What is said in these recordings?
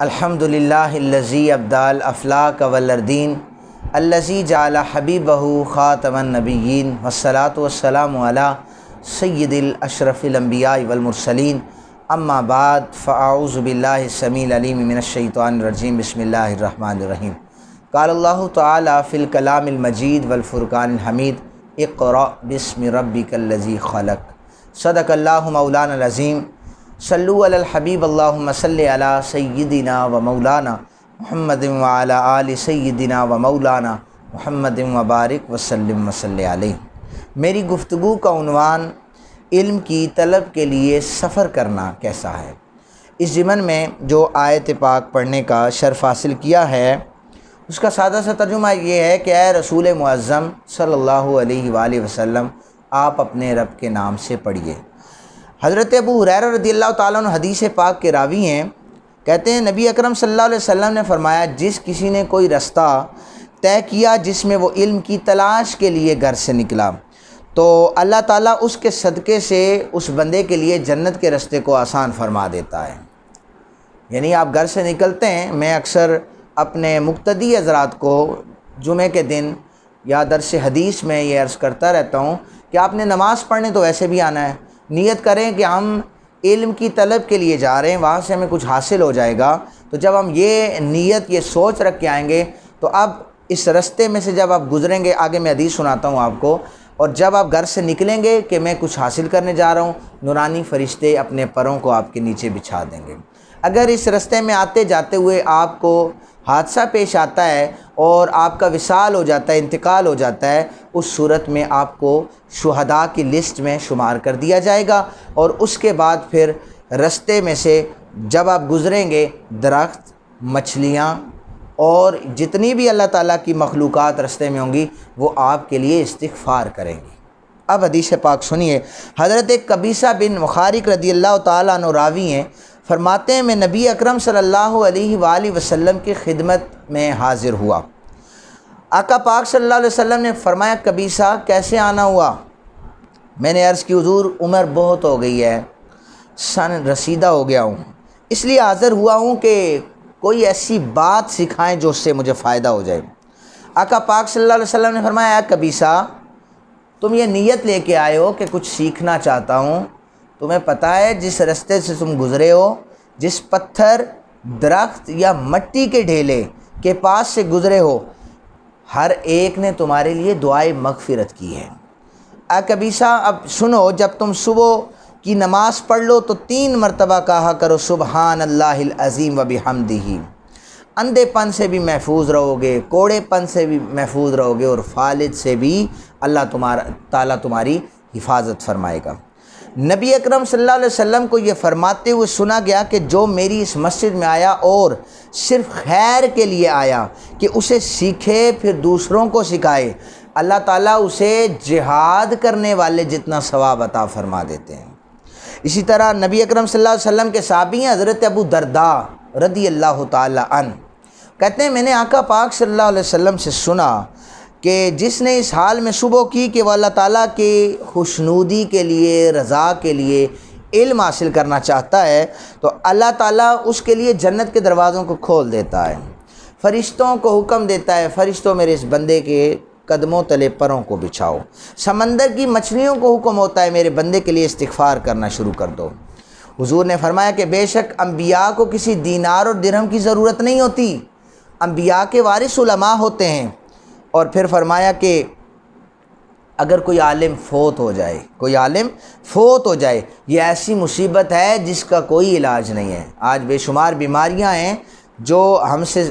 الحمدللہ الذی ابدال افلاک والاردین الذی جعل حبیبہ خاتم النبیین والصلاة والسلام علی سید الاشرف الانبیاء والمرسلین اما بعد فاعوذ باللہ السمیع العلیم من الشیطان الرجیم بسم اللہ الرحمن الرحیم قال اللہ تعالی فی الکلام المجید والفرقان الحمید اقرأ باسم ربک الذی خلق صدق اللہ مولانا العظیم صلو علی الحبیب اللہم صلی علی سیدنا و مولانا محمد وعلی آل سیدنا و مولانا محمد وبارک وسلم وصلی علیہ۔ میری گفتگو کا عنوان علم کی طلب کے لیے سفر کرنا کیسا ہے۔ اس ضمن میں جو آیت پاک پڑھنے کا شرف حاصل کیا ہے اس کا سادہ سا ترجمہ یہ ہے کہ اے رسول معظم صلی اللہ علیہ وآلہ وسلم آپ اپنے رب کے نام سے پڑھیے۔ حضرت ابو ہریرہ رضی اللہ تعالیٰ عنہ حدیث پاک کے راوی ہیں، کہتے ہیں نبی اکرم صلی اللہ علیہ وسلم نے فرمایا جس کسی نے کوئی رستہ طے کیا جس میں وہ علم کی تلاش کے لیے گھر سے نکلا تو اللہ تعالیٰ اس کے صدقے سے اس بندے کے لیے جنت کے رستے کو آسان فرما دیتا ہے۔ یعنی آپ گھر سے نکلتے ہیں، میں اکثر اپنے مقتدی حضرات کو جمعہ کے دن یا درس حدیث میں یہ عرض کرتا رہتا ہوں کہ آپ نے نماز پڑھنے تو ویسے بھی آنا ہے، نیت کریں کہ ہم علم کی طلب کے لیے جا رہے ہیں، وہاں سے ہمیں کچھ حاصل ہو جائے گا۔ تو جب ہم یہ نیت یہ سوچ رکھ کے آئیں گے تو اب اس رستے میں سے جب آپ گزریں گے، آگے میں حدیث سناتا ہوں آپ کو، اور جب آپ گھر سے نکلیں گے کہ میں کچھ حاصل کرنے جا رہا ہوں، نورانی فرشتے اپنے پروں کو آپ کے نیچے بچھا دیں گے۔ اگر اس رستے میں آتے جاتے ہوئے آپ کو حادثہ پیش آتا ہے اور آپ کا وصال ہو جاتا ہے، انتقال ہو جاتا ہے، اس صورت میں آپ کو شہداء کی لسٹ میں شمار کر دیا جائے گا، اور اس کے بعد پھر رستے میں سے جب آپ گزریں گے درخت، مچھلیاں اور جتنی بھی اللہ تعالیٰ کی مخلوقات رستے میں ہوں گی وہ آپ کے لیے استغفار کریں گی۔ اب حدیث پاک سنیے۔ حضرت قبیصہ بن مخارق رضی اللہ تعالیٰ عنہ راوی ہیں، فرماتے ہیں میں نبی اکرم صلی اللہ علیہ وآلہ وسلم کی خدمت میں حاضر ہوا۔ آقا پاک صلی اللہ علیہ وسلم نے فرمایا قبیصہ کیسے آنا ہوا؟ میں نے عرض کی حضور عمر بہت ہو گئی ہے، سن رسیدہ ہو گیا ہوں، اس لیے حاضر ہوا ہوں کہ کوئی ایسی بات سکھائیں جو اس سے مجھے فائدہ ہو جائے۔ آقا پاک صلی اللہ علیہ وسلم نے فرمایا اے قبیصہ تم یہ نیت لے کے آئے ہو کہ کچھ سیکھنا چاہتا ہوں، تمہیں پتہ ہے جس رستے سے تم گزرے ہو، جس پتھر، درخت یا مٹی کے ڈھیلے کے پاس سے گزرے ہو، ہر ایک نے تمہارے لیے دعائے مغفرت کی ہے۔ اے قبیصہ اب سنو، جب تم صبح کی نماز پڑھ لو تو 3 مرتبہ کہا کرو سبحان اللہ العظیم و بحمدہ۔ اندھے پن سے بھی محفوظ رہو گے، کوڑے پن سے بھی محفوظ رہو گے، اور فالج سے بھی اللہ تعالیٰ تمہاری حفاظت فرمائے گا۔ نبی اکرم صلی اللہ علیہ وسلم کو یہ فرماتے ہوئے سنا گیا کہ جو میری اس مسجد میں آیا اور صرف خیر کے لیے آیا کہ اسے سیکھے پھر دوسروں کو سکھائے، اللہ تعالیٰ اسے جہاد کرنے والے جتنا ثواب عطا فرما دیتے ہیں۔ اسی طرح نبی اکرم صلی اللہ علیہ وسلم کے صحابی ہیں حضرت ابو درداء رضی اللہ تعالی عنہ، کہتے ہیں میں نے آقا پاک صلی اللہ علیہ وسلم سے سنا کہ جس نے اس حال میں صبح کی کہ وہ اللہ تعالیٰ کے خوشنودی کے لیے، رضا کے لیے علم حاصل کرنا چاہتا ہے تو اللہ تعالیٰ اس کے لیے جنت کے دروازوں کو کھول دیتا ہے، فرشتوں کو حکم دیتا ہے فرشتوں میرے اس بندے کے قدموں تلے پروں کو بچھاؤ، سمندر کی مچھلیوں کو حکم ہوتا ہے میرے بندے کے لیے استغفار کرنا شروع کر دو۔ حضور نے فرمایا کہ بے شک انبیاء کو کسی دینار اور درہم کی ضرورت نہیں ہوتی، انبیاء کے وارث علماء ہوتے ہیں۔ اور پھر فرمایا کہ اگر کوئی عالم فوت ہو جائے، یہ ایسی مصیبت ہے جس کا کوئی علاج نہیں ہے۔ آج بے شمار بیماریاں ہیں جو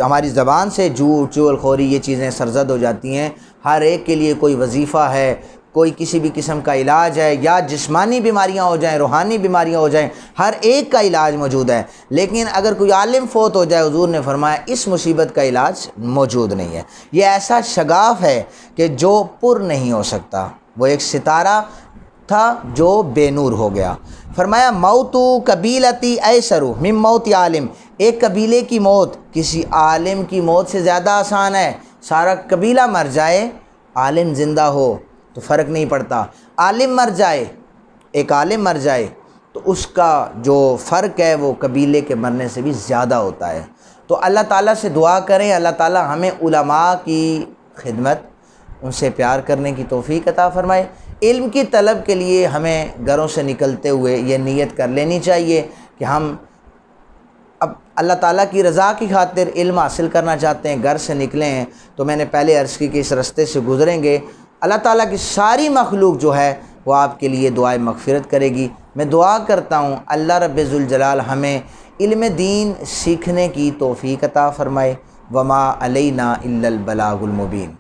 ہماری زبان سے جھوٹ، چغل خوری، یہ چیزیں سرزد ہو جاتی ہیں۔ ہر ایک کے لیے کوئی وظیفہ ہے، کوئی کسی بھی قسم کا علاج ہے، یا جسمانی بیماریاں ہو جائیں، روحانی بیماریاں ہو جائیں، ہر ایک کا علاج موجود ہے۔ لیکن اگر کوئی عالم فوت ہو جائے، حضور نے فرمایا اس مصیبت کا علاج موجود نہیں ہے۔ یہ ایسا شگاف ہے کہ جو پر نہیں ہو سکتا۔ وہ ایک ستارہ تھا جو بے نور ہو گیا۔ فرمایا موت قبیلتی ایسر من موت عالم، ایک قبیلے کی موت کسی عالم کی موت سے زیادہ آسان ہے۔ سارا قبیلہ مر جائے، عالم زندہ ہو تو فرق نہیں پڑتا۔ عالم مر جائے، ایک عالم مر جائے تو اس کا جو فرق ہے وہ قبیلے کے مرنے سے بھی زیادہ ہوتا ہے۔ تو اللہ تعالیٰ سے دعا کریں اللہ تعالیٰ ہمیں علماء کی خدمت، ان سے پیار کرنے کی توفیق عطا فرمائے۔ علم کی طلب کے لیے ہمیں گھروں سے نکلتے ہوئے یہ نیت کر لینی چاہیے کہ ہم اب اللہ تعالیٰ کی رضا کی خاطر علم حاصل کرنا چاہتے ہیں، گھر سے نکلے ہیں تو میں نے پہلے عرض کی کہ اس رستے سے گزریں گے، اللہ تعالیٰ کی ساری مخلوق جو ہے وہ آپ کے لیے دعائے مغفرت کرے گی۔ میں دعا کرتا ہوں اللہ رب ذوالجلال ہمیں علم دین سیکھنے کی توفیق عطا فرمائے۔ وما علینا الا البلاغ المبین۔